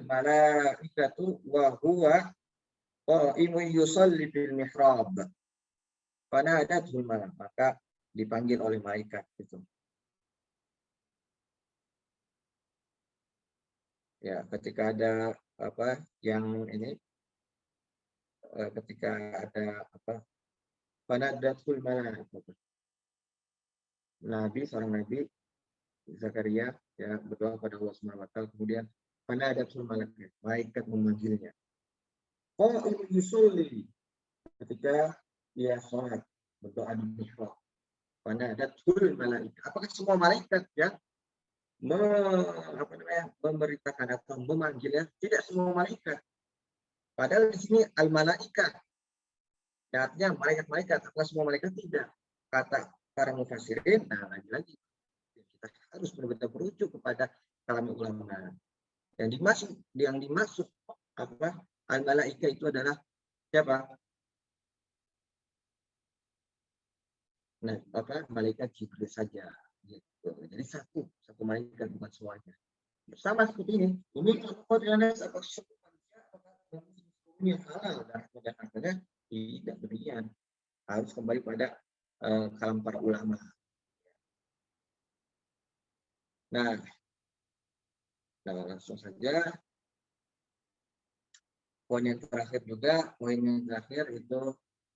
malaikatu wa huwa qa'imun yusalli fil mihrab. Pada ada malam, maka dipanggil oleh malaikat itu. Ya, ketika ada apa yang ini, ketika ada apa, pada datul malaikat. Nabi, seorang Nabi Zakaria ya berdoa pada Allah Subhanahu wa taala, kemudian pada ada malaikat memanggilnya. Qa'im yusolli, ketika dia sholat berdoa di mihrab. Pada ada malaikat. Apakah semua malaikat ya memberitakan atau memanggilnya? Tidak semua malaikat. Padahal di sini al-malaikah. Artinya malaikat-malaikat. Apakah semua malaikat? Tidak. Kata para mufassirin, nah lagi-lagi kita harus benar-benar merujuk kepada kalam ulama. Yang dimaksud apa? Al-malaika itu adalah siapa? Nah, apa? Malaikat Jibril saja. Gitu. Jadi satu malaikat bukan semuanya. Sama seperti ini. Ini apa ini halal dan katanya tidak demikian. Harus kembali pada kalam para ulama. Nah, langsung saja. Poin yang terakhir juga, poin yang terakhir itu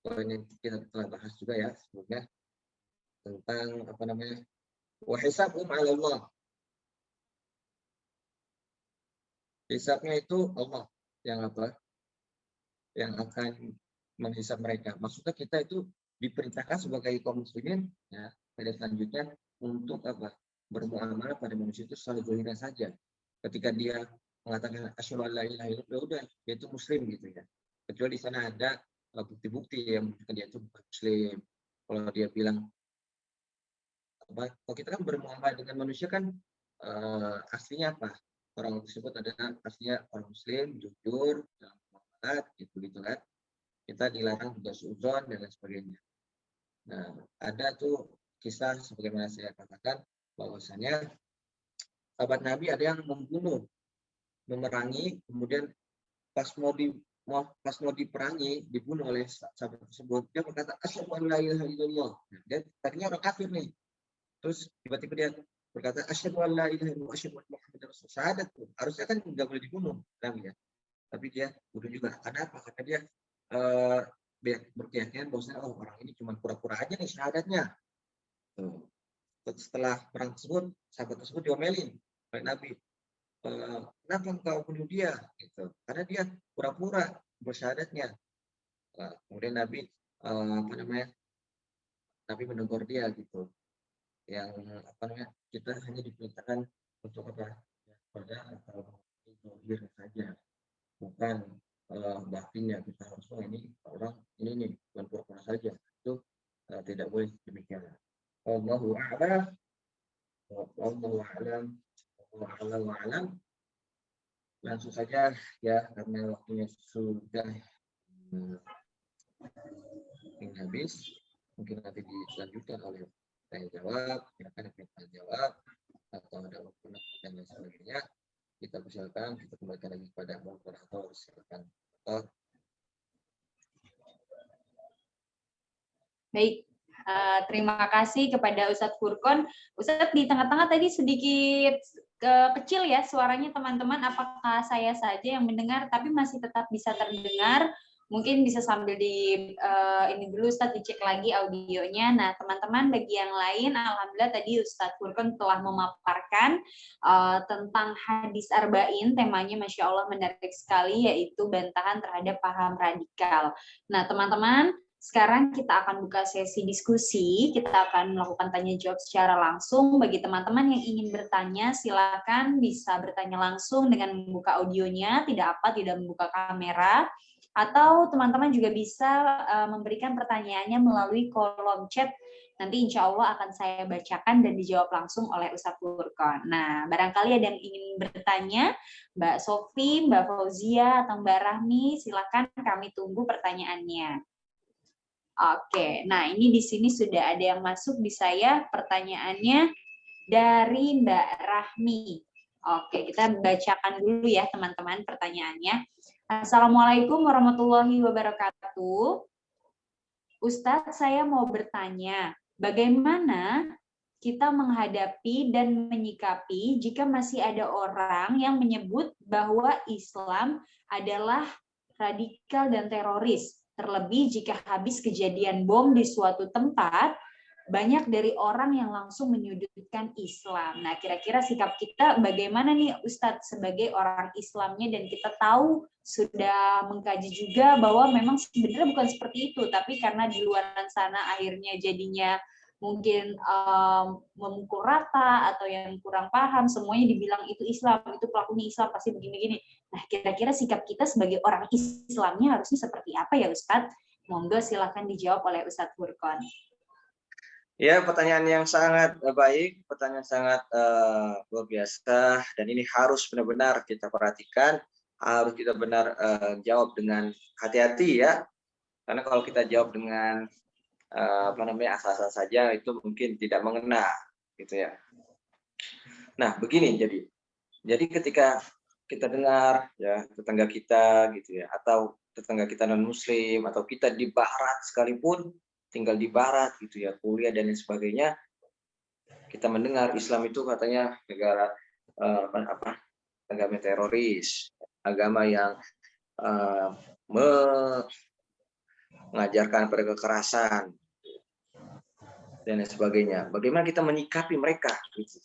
poin yang kita telah bahas juga ya sebelumnya tentang apa namanya, wa hisabum 'ala Allah. Hisabnya itu Allah yang apa? Yang akan menghisab mereka. Maksudnya kita itu diperintahkan sebagai kaum muslimin ya pada selanjutnya untuk apa? Bermuamalah pada manusia itu selalu zahirnya saja. Ketika dia mengatakan asyhadu an la ilaha illallah, udah dia itu muslim gitu ya. Kecuali di sana ada bukti-bukti yang menunjukkan dia itu bukan muslim. Kalau dia bilang apa? Kalau kita kan bermuamalah dengan manusia kan aslinya apa? Orang tersebut adalah aslinya orang muslim, jujur dalam muamalah gitu kan. Kita dilarang juga suudzon dan lain sebagainya. Nah, ada tuh kisah sebagaimana saya katakan bahwasanya sahabat Nabi ada yang memerangi, kemudian pas mau diperangi, dibunuh oleh sahabat tersebut. Dia berkata, asyhadu an la ilaha illallah. Dia tadinya orang kafir nih. Terus tiba-tiba dia berkata, asyhadu an la ilaha illallah, asyhadu anna Muhammadar Rasulullah. Syahadat tuh. Harusnya kan nggak boleh dibunuh. Ya. Tapi dia bunuh juga. Karena apa? Karena dia berkeyakinan bahwasanya orang ini cuma pura-pura aja nih syahadatnya. Setelah perang tersebut, sahabat tersebut diomelin oleh Nabi. Kenapa engkau bunuh dia? Gitu. Karena dia pura-pura bersyahadatnya. Kemudian Nabi Nabi menegur dia gitu. Yang kita hanya diperintahkan untuk apa? Pada zahir saja, bukan batinnya. Kita harus ini orang ini nih bukan pura-pura saja. Itu tidak boleh demikian. Wallahu a'lam. Wallahu a'lam. Wallahu a'lam. Langsung saja ya karena waktunya sudah habis. Mungkin nanti dilanjutkan oleh tanya jawab, silakan kita jawab atau ada pertanyaan dan lain sebagainya. Kita persilakan, kita kembalikan lagi kepada moderator. Silakan. Baik, terima kasih kepada Ustadz Furqon. Ustadz di tengah-tengah tadi sedikit kecil ya suaranya teman-teman. Apakah saya saja yang mendengar tapi masih tetap bisa terdengar? Mungkin bisa sambil ini dulu Ustadz dicek lagi audionya. Nah teman-teman bagi yang lain, alhamdulillah tadi Ustadz Furqon telah memaparkan tentang hadis arba'in, temanya Masya Allah menarik sekali, yaitu bantahan terhadap paham radikal. Nah teman-teman Sekarang kita akan buka sesi diskusi, kita akan melakukan tanya jawab secara langsung. Bagi teman-teman yang ingin bertanya, silakan bisa bertanya langsung dengan membuka audionya, tidak membuka kamera. Atau teman-teman juga bisa memberikan pertanyaannya melalui kolom chat. Nanti insya Allah akan saya bacakan dan dijawab langsung oleh Ustadz Furqon. Nah, barangkali ada yang ingin bertanya, Mbak Sofi, Mbak Fauzia, atau Mbak Rahmi, silakan kami tunggu pertanyaannya. Oke, nah ini di sini sudah ada yang masuk di saya pertanyaannya dari Mbak Rahmi. Oke, kita bacakan dulu ya teman-teman pertanyaannya. Assalamualaikum warahmatullahi wabarakatuh. Ustadz, saya mau bertanya, bagaimana kita menghadapi dan menyikapi jika masih ada orang yang menyebut bahwa Islam adalah radikal dan teroris? Terlebih jika habis kejadian bom di suatu tempat, banyak dari orang yang langsung menyudutkan Islam. Nah, kira-kira sikap kita bagaimana nih Ustadz sebagai orang Islamnya, dan kita tahu sudah mengkaji juga bahwa memang sebenarnya bukan seperti itu, tapi karena di luar sana akhirnya jadinya mungkin memukul rata atau yang kurang paham, semuanya dibilang itu Islam, itu pelakunya Islam, pasti begini-gini. Nah, kira-kira sikap kita sebagai orang Islamnya harusnya seperti apa ya Ustadz? Monggo silakan dijawab oleh Ustadz Furqon. Ya, pertanyaan yang sangat baik, pertanyaan sangat luar biasa, dan ini harus benar-benar kita perhatikan, harus kita benar jawab dengan hati-hati ya, karena kalau kita jawab dengan asal-asal saja itu mungkin tidak mengena, gitu ya. Nah, begini jadi ketika kita dengar ya tetangga kita gitu ya, atau tetangga kita non muslim, atau kita di barat sekalipun, tinggal di barat gitu ya, kuliah dan lain sebagainya, kita mendengar Islam itu katanya negara agama teroris, agama yang mengajarkan pada kekerasan dan lain sebagainya. Bagaimana kita menyikapi mereka? Gitu.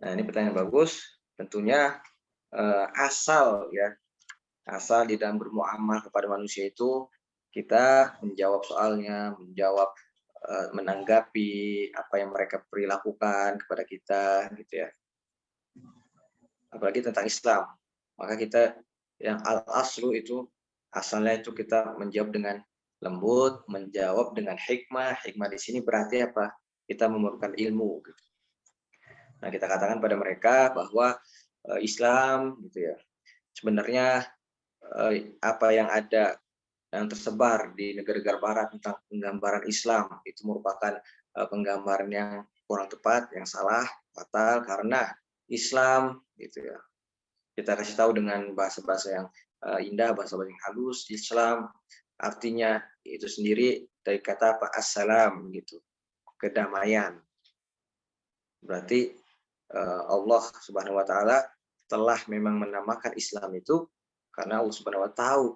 Nah, ini pertanyaan bagus. Tentunya asal di dalam bermuamalah kepada manusia itu kita menjawab soalnya, menanggapi apa yang mereka perilakukan kepada kita, gitu ya. Apalagi tentang Islam, maka kita yang al-aslu itu asalnya itu kita menjawab dengan lembut, menjawab dengan hikmah. Hikmah di sini berarti apa? Kita memerlukan ilmu. Gitu. Nah, kita katakan pada mereka bahwa Islam, gitu ya, sebenarnya apa yang ada yang tersebar di negara-negara Barat tentang penggambaran Islam itu merupakan penggambaran yang kurang tepat, yang salah, fatal, karena Islam, gitu ya. Kita kasih tahu dengan bahasa-bahasa yang indah, bahasa-bahasa yang halus. Islam artinya itu sendiri dari kata apa? Assalam, gitu, kedamaian. Berarti Allah Subhanahu wa taala telah memang menamakan Islam itu karena Allah Subhanahu wa taala tahu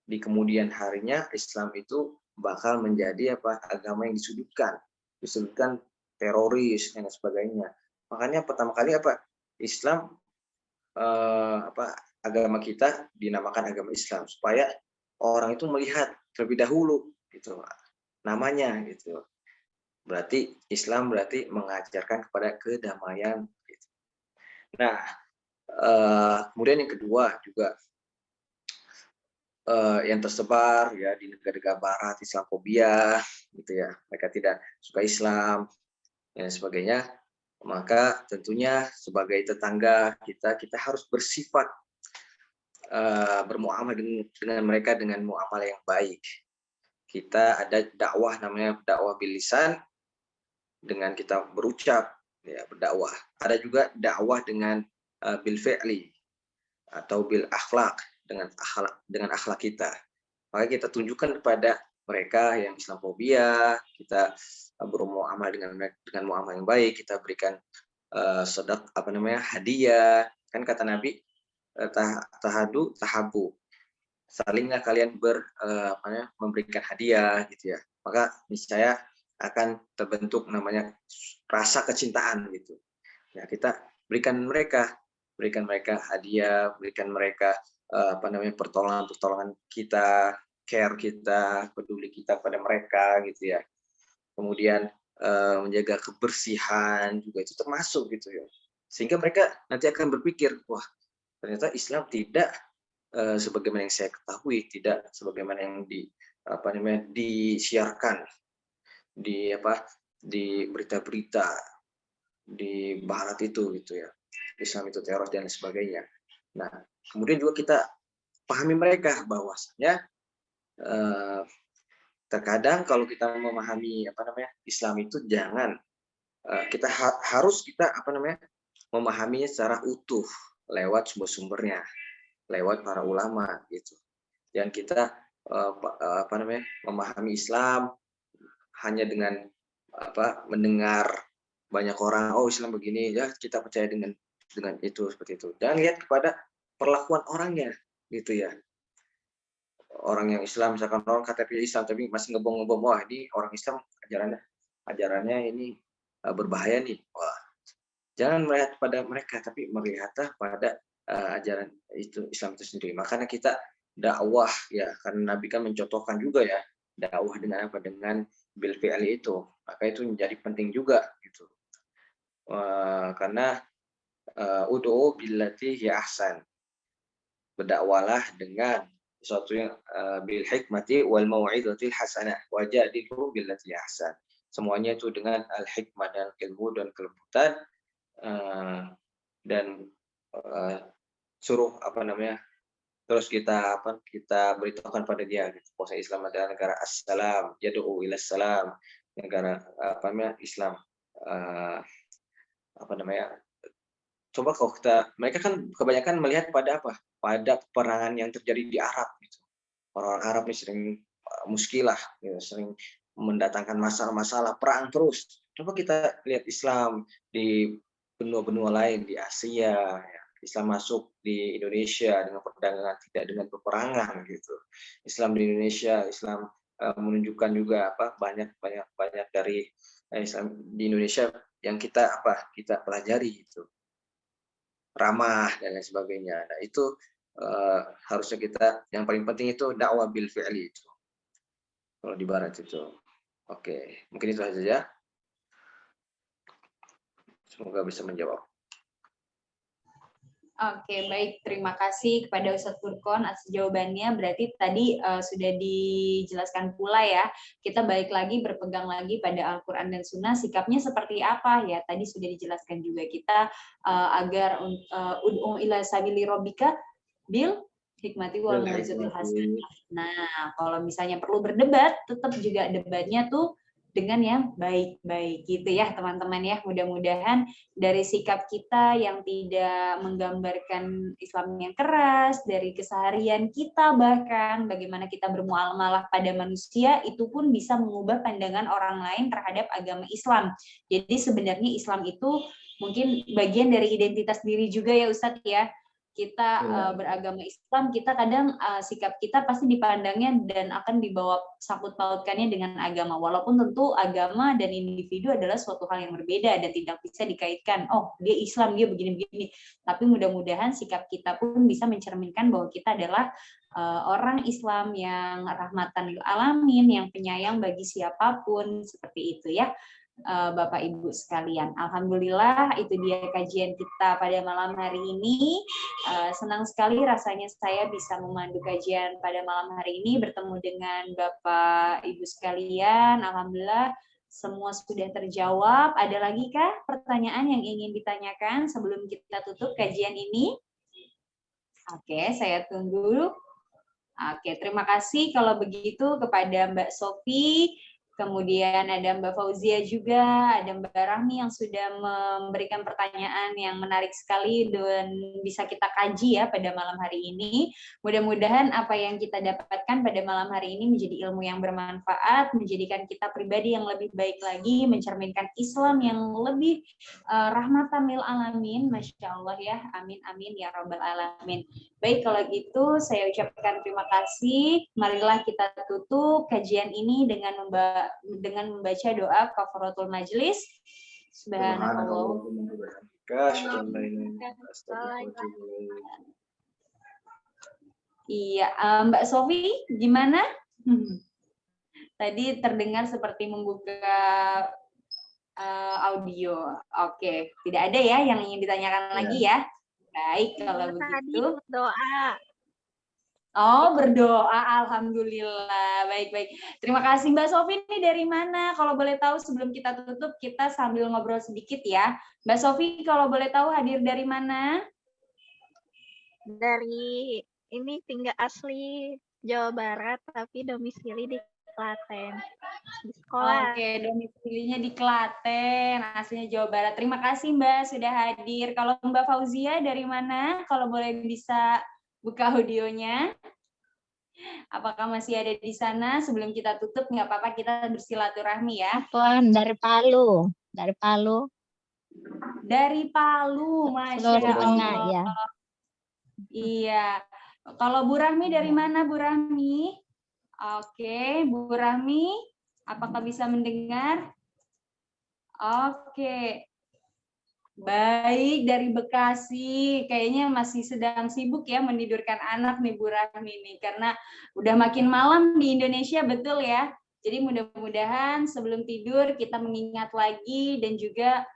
di kemudian harinya Islam itu bakal menjadi agama yang disudutkan teroris dan sebagainya. Makanya pertama kali Islam agama kita dinamakan agama Islam supaya orang itu melihat terlebih dahulu gitu namanya gitu. Berarti Islam berarti mengajarkan kepada kedamaian. Gitu. Nah, kemudian yang kedua juga yang tersebar ya di negara-negara Barat, Islamofobia, gitu ya. Mereka tidak suka Islam dan sebagainya. Maka tentunya sebagai tetangga kita harus bersifat bermuamalah dengan mereka dengan muamalah yang baik. Kita ada dakwah namanya dakwah bil lisan, dengan kita berucap ya berdakwah. Ada juga dakwah dengan bil fi'li atau bil akhlak, dengan akhlak kita. Maka kita tunjukkan kepada mereka yang Islamofobia, kita bermuamalah dengan muamalah yang baik, kita berikan hadiah. Kan kata Nabi, tahadu tahabu. Salinglah kalian memberikan hadiah gitu ya. Maka niscaya akan terbentuk namanya rasa kecintaan gitu. Ya, kita berikan mereka hadiah, berikan mereka pertolongan kita care kita, peduli kita pada mereka gitu ya. Kemudian menjaga kebersihan juga itu termasuk gitu ya. Sehingga mereka nanti akan berpikir, wah ternyata Islam tidak sebagaimana yang saya ketahui, tidak sebagaimana yang disiarkan di berita-berita di barat itu gitu ya. Islam itu teror dan sebagainya. Nah, kemudian juga kita pahami mereka bahwasanya terkadang kalau kita memahami Islam itu jangan kita harus memahaminya secara utuh lewat sumber-sumbernya, lewat para ulama gitu. Dan kita memahami Islam hanya dengan mendengar banyak orang, oh Islam begini ya, kita percaya dengan itu seperti itu. Dan lihat kepada perlakuan orangnya gitu ya. Orang yang Islam, misalkan orang KTP Islam tapi masih ngebom-ngebom, wah ini orang Islam ajarannya ini berbahaya nih. Wah, jangan melihat pada mereka, tapi melihatlah pada ajaran itu Islam itu sendiri. Makanya kita dakwah ya, karena Nabi kan mencontohkan juga ya, dakwah dengan apa? Dengan bil fi'li itu. Maka itu menjadi penting juga gitu. Karena ud'u billati hi ahsan. Berdakwalah dengan sesuatu yang bil hikmati wal mau'izatil hasanah wajadilhu billati ahsan. Semuanya itu dengan al hikmah dan ilmu dan kelembutan dan suruh terus kita beritahukan pada dia gitu. Bahwa Islam adalah negara assalam, yad'u ila salam, negara Islam coba kalau mereka kan kebanyakan melihat pada pada peperangan yang terjadi di Arab gitu. Orang Arab ini sering muskilah, ya, sering mendatangkan masalah-masalah, perang terus. Coba kita lihat Islam di benua-benua lain di Asia, ya. Islam masuk di Indonesia dengan perdagangan, tidak dengan peperangan gitu. Islam di Indonesia, Islam menunjukkan juga banyak dari Islam di Indonesia yang kita pelajari itu. Ramah dan lain sebagainya. Nah, itu harusnya kita yang paling penting itu dakwah bil fi'li itu. Kalau di barat itu. Oke, mungkin itu saja. Semoga bisa menjawab. Oke, baik. Terima kasih kepada Ustadz Furqon atas jawabannya. Berarti tadi sudah dijelaskan pula ya. Kita balik lagi, berpegang lagi pada Al-Quran dan Sunnah. Sikapnya seperti apa ya? Tadi sudah dijelaskan juga kita agar ud'u ila sabili rabbika bil hikmati wal mau'izatil hasanah. Nah, kalau misalnya perlu berdebat, tetap juga debatnya tuh dengan yang baik-baik gitu ya teman-teman ya. Mudah-mudahan dari sikap kita yang tidak menggambarkan Islam yang keras, dari keseharian kita bahkan bagaimana kita bermuamalah pada manusia, itu pun bisa mengubah pandangan orang lain terhadap agama Islam. Jadi sebenarnya Islam itu mungkin bagian dari identitas diri juga ya Ustadz ya. Kita beragama Islam, kita kadang sikap kita pasti dipandangnya dan akan dibawa sangkut pautkannya dengan agama. Walaupun tentu agama dan individu adalah suatu hal yang berbeda dan tidak bisa dikaitkan. Oh, dia Islam, dia begini-begini. Tapi mudah-mudahan sikap kita pun bisa mencerminkan bahwa kita adalah orang Islam yang rahmatan lil alamin, yang penyayang bagi siapapun, seperti itu ya. Bapak Ibu sekalian. Alhamdulillah itu dia kajian kita pada malam hari ini. Senang sekali rasanya saya bisa memandu kajian pada malam hari ini bertemu dengan Bapak Ibu sekalian. Alhamdulillah semua sudah terjawab. Ada lagi kah pertanyaan yang ingin ditanyakan sebelum kita tutup kajian ini? Oke, saya tunggu. Oke, terima kasih kalau begitu kepada Mbak Sofi. Kemudian ada Mbak Fauzia juga, ada Mbak Rahmi yang sudah memberikan pertanyaan yang menarik sekali dan bisa kita kaji ya pada malam hari ini. Mudah-mudahan apa yang kita dapatkan pada malam hari ini menjadi ilmu yang bermanfaat, menjadikan kita pribadi yang lebih baik lagi, mencerminkan Islam yang lebih rahmatan lil alamin. Masya Allah ya, amin amin ya rabbal alamin. Baik, kalau gitu saya ucapkan terima kasih. Marilah kita tutup kajian ini dengan membaca doa kafaratul majlis. Subhanallah. Iya, Mbak Sofi, gimana? Tadi terdengar seperti membuka audio. Oke, tidak ada ya yang ingin ditanyakan lagi ya? Baik, kalau Tadi begitu. doa. Oh, berdoa. Alhamdulillah. Baik-baik. Terima kasih Mbak Sofi. Ini dari mana? Kalau boleh tahu sebelum kita tutup, kita sambil ngobrol sedikit ya. Mbak Sofi, kalau boleh tahu hadir dari mana? Dari ini tinggal asli Jawa Barat, tapi domisili di Klaten. Di sekolah. Oke, domisilinya di Klaten, aslinya Jawa Barat. Terima kasih Mbak sudah hadir. Kalau Mbak Fauzia dari mana? Kalau boleh bisa buka audionya. Apakah masih ada di sana? Sebelum kita tutup, nggak apa-apa kita bersilaturahmi ya. Puan dari Palu, dari Palu, Dari Palu, Masya Sulawesi Tengah Allah. ya. Iya. Kalau Bu Rahmi dari mana Bu Rahmi? Oke, Bu Rahmi, apakah bisa mendengar? Oke. Baik, dari Bekasi. Kayaknya masih sedang sibuk ya menidurkan anak nih Bu Rahmi nih, karena udah makin malam di Indonesia, betul ya? Jadi mudah-mudahan sebelum tidur kita mengingat lagi dan juga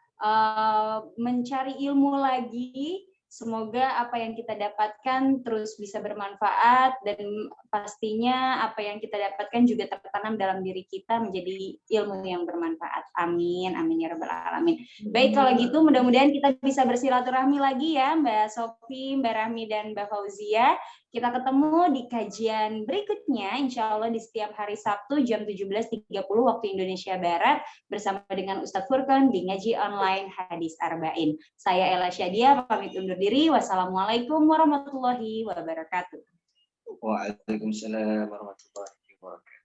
mencari ilmu lagi. Semoga apa yang kita dapatkan terus bisa bermanfaat dan pastinya apa yang kita dapatkan juga tertanam dalam diri kita menjadi ilmu yang bermanfaat. Amin, amin ya rabbal alamin. Baik, kalau gitu mudah-mudahan kita bisa bersilaturahmi lagi ya Mbak Sofi, Mbak Rahmi, dan Mbak Fauzia. Kita ketemu di kajian berikutnya, insya Allah di setiap hari Sabtu jam 17.30 waktu Indonesia Barat bersama dengan Ustadz Furqon di Ngaji Online Hadis Arba'in. Saya Ella Syadia, pamit undur diri. Wassalamualaikum warahmatullahi wabarakatuh. Waalaikumsalam warahmatullahi wabarakatuh.